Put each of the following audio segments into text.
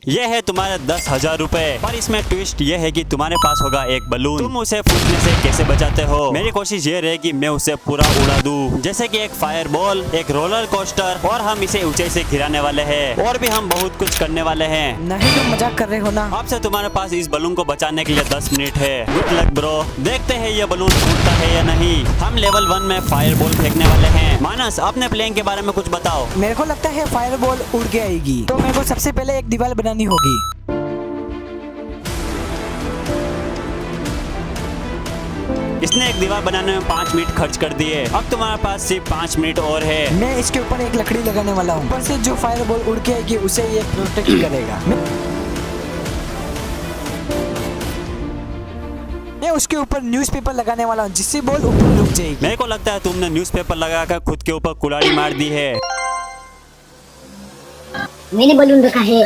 ये है तुम्हारे 10,000 रुपए। पर इसमें ट्विस्ट ये है कि तुम्हारे पास होगा एक बलून। तुम उसे फूटने से कैसे बचाते हो? मेरी कोशिश ये रहेगी मैं उसे पूरा उड़ा दूं, जैसे कि एक फायर बॉल, एक रोलर कोस्टर, और हम इसे ऊंचाई से गिराने वाले हैं। और भी हम बहुत कुछ करने वाले हैं। नहीं तुम मजाक कर रहे हो ना? अब से तुम्हारे पास इस बलून को बचाने के लिए 10 मिनट है। Good luck bro. देखते हैं ये बलून फूटता है या नहीं। हम लेवल 1 में फायर बॉल फेंकने वाले हैं। मानस, अपने प्लेन के बारे में कुछ बताओ। मेरे को लगता है फायर बॉल उड़ के आएगी, तो मेरे को सबसे पहले एक दीवार बनानी होगी। इसने एक दीवार बनाने में 5 मिनट खर्च कर दिए। अब तुम्हारे पास सिर्फ 5 मिनट और है। मैं इसके ऊपर एक लकड़ी लगाने वाला हूँ। ऊपर से जो फायर बॉल उड़ के आएगी उसे ये प्रोटेक्ट करेगा। मैं उसके ऊपर न्यूज़पेपर लगाने वाला हूँ, जिससे बॉल ऊपर रुक जाएगी। मेरे को लगता है तुमने न्यूज़पेपर लगाकर खुद के ऊपर कुल्हाड़ी मार दी है। मैंने बलून रखा है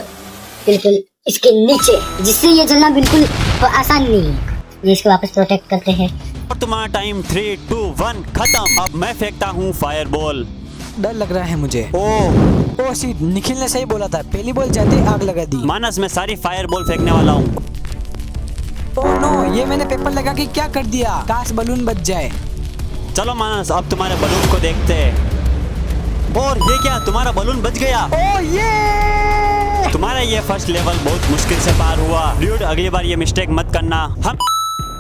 बिल्कुल इसके नीचे, जिससे ये जलना बिल्कुल आसान नहीं है। ये इसको वापस प्रोटेक्ट करते हैं। और तुम्हारा टाइम 3, 2, 1 खत्म। अब मैं फेंकता हूँ फायर बॉल। डर लग रहा है मुझे। ओ सीट, निखिल ने सही बोला था, पहली बॉल जाते आग लगा दी। मानस, मैं सारी फायर बॉल फेंकने वाला हूँ। ओह नो, ये मैंने पेपर लगा के क्या कर दिया। काश बलून बच जाए। चलो मानस, अब तुम्हारे बलून को देखते हैं। और ये क्या, तुम्हारा बलून बच गया। ओह ये! तुम्हारा ये फर्स्ट लेवल बहुत मुश्किल से पार हुआ। ड्यूड, अगली बार ये मिस्टेक मत करना। हम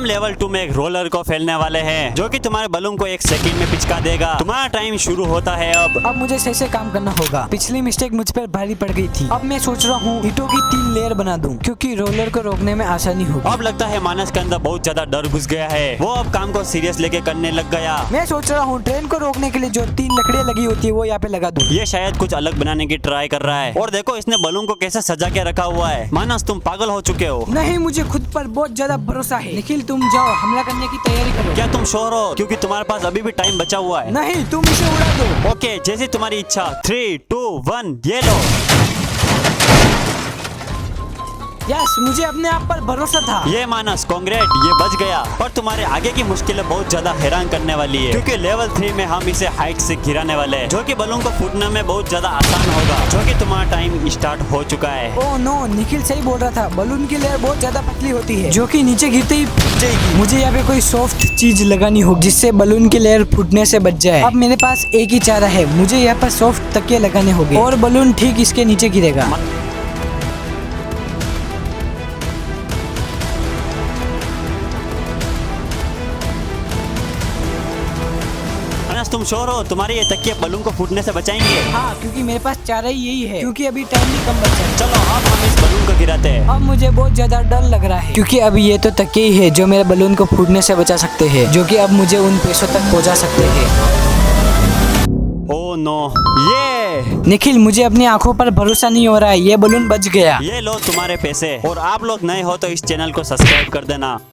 लेवल 2 में एक रोलर को फैलने वाले हैं, जो कि तुम्हारे बलून को 1 सेकंड में पिचका देगा। तुम्हारा टाइम शुरू होता है अब मुझे सही से काम करना होगा। पिछली मिस्टेक मुझ पर भारी पड़ गई थी। अब मैं सोच रहा हूँ ईंटों की 3 लेयर बना दूं, क्योंकि रोलर को रोकने में आसानी होगी। अब लगता है मानस के अंदर बहुत ज्यादा डर घुस गया है। वो अब काम को सीरियस लेके करने लग गया। मैं सोच रहा हूँ ट्रेन को रोकने के लिए जो 3 लकड़ियाँ लगी होती है वो यहाँ पे लगा दूं। ये शायद कुछ अलग बनाने की ट्राई कर रहा है। और देखो इसने बलून को कैसे सजा के रखा हुआ है। मानस, तुम पागल हो चुके हो। नहीं, मुझे खुद पर बहुत ज्यादा भरोसा है। निखिल, तुम जाओ, हमला करने की तैयारी करो। क्या तुम श्योर हो? क्योंकि तुम्हारे पास अभी भी टाइम बचा हुआ है। नहीं, तुम इसे उड़ा दो। ओके, जैसी तुम्हारी इच्छा। 3, 2, 1 ये लो। यस, मुझे अपने आप पर भरोसा था। ये मानस, कांग्रेट, ये बच गया। पर तुम्हारे आगे की मुश्किलें बहुत ज्यादा हैरान करने वाली है, क्योंकि लेवल 3 में हम इसे हाइट से गिराने वाले हैं, जो कि बलून को फूटने में बहुत ज्यादा आसान होगा। जो कि तुम्हारा टाइम स्टार्ट हो चुका है। ओह नो, निखिल सही बोल रहा था। बलून की लेयर बहुत ज्यादा पतली होती है, जो कि नीचे गिरते ही फूट जाएगी। मुझे यहाँ पे कोई सॉफ्ट चीज लगानी होगी, जिससे बलून की लेयर फूटने से बच जाए। अब मेरे पास एक ही चारा है, मुझे यहाँ पर सॉफ्ट तकिए लगाने होंगे और बलून ठीक इसके नीचे गिरेगा। तुम श्योर हो? तुम्हारे ये तकिए बलून को फूटने से बचाएंगे? हाँ, क्योंकि मेरे पास चारा ही यही है, क्योंकि अभी टाइम भी कम बचा है। चलो अब हम इस बलून को गिराते हैं। अब मुझे बहुत ज्यादा डर लग रहा है, क्योंकि अभी ये तो तकिए ही है जो मेरे बलून को फूटने से बचा सकते हैं, जो कि अब मुझे उन पैसों तक पहुंचा सकते हैं। ओह नो, ये निखिल, मुझे अपनी आंखों पर भरोसा नहीं हो रहा है। ये बलून बच गया। ये लो तुम्हारे पैसे। और आप लोग नए हो तो इस चैनल को सब्सक्राइब कर देना।